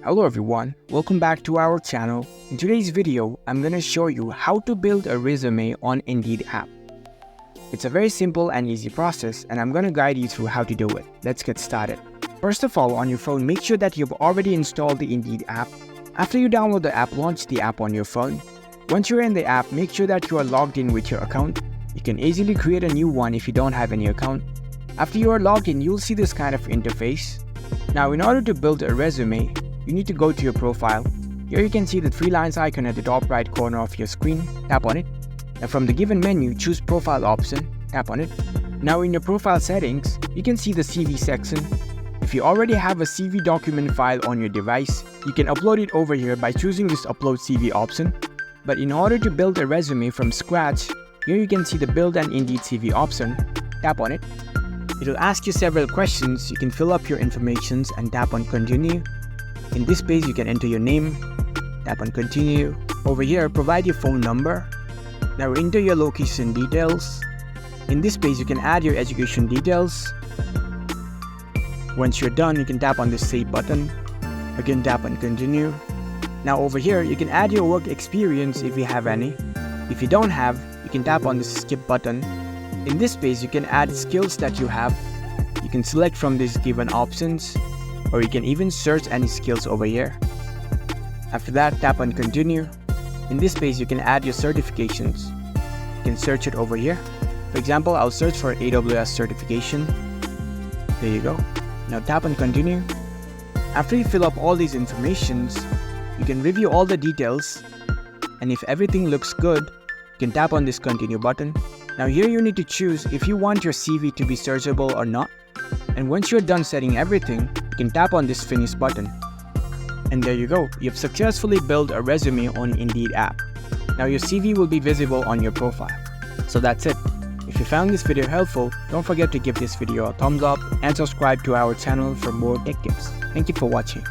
Hello everyone, welcome back to our channel. In today's video, I'm gonna show you how to build a resume on Indeed app. It's a very simple and easy process and I'm gonna guide you through how to do it. Let's get started. First of all, on your phone, make sure that you've already installed the Indeed app. After you download the app, launch the app on your phone. Once you're in the app, make sure that you are logged in with your account. You can easily create a new one if you don't have any account. After you are logged in, you'll see this kind of interface. Now, in order to build a resume, you need to go to your profile. Here you can see the three lines icon at the top right corner of your screen. Tap on it. Now from the given menu, choose Profile option. Tap on it. Now in your profile settings, you can see the CV section. If you already have a CV document file on your device, you can upload it over here by choosing this Upload CV option. But in order to build a resume from scratch, here you can see the Build an Indeed CV option. Tap on it. It will ask you several questions. You can fill up your information and tap on Continue. In this page, you can enter your name, tap on Continue. Over here, provide your phone number. Now enter your location details. In this page, you can add your education details. Once you're done, you can tap on the Save button. Again, tap on Continue. Now over here, you can add your work experience if you have any. If you don't have, you can tap on the Skip button. In this page, you can add skills that you have. You can select from these given options, or you can even search any skills over here. After that, tap on Continue. In this page, you can add your certifications. You can search it over here. For example, I'll search for AWS certification. There you go. Now tap on Continue. After you fill up all these informations, you can review all the details. And if everything looks good, you can tap on this Continue button. Now here you need to choose if you want your CV to be searchable or not. And once you're done setting everything, you can tap on this Finish button. And there you go, you've successfully built a resume on Indeed app. Now your CV will be visible on your profile. So that's it. If you found this video helpful, don't forget to give this video a thumbs up and subscribe to our channel for more tech tips. Thank you for watching.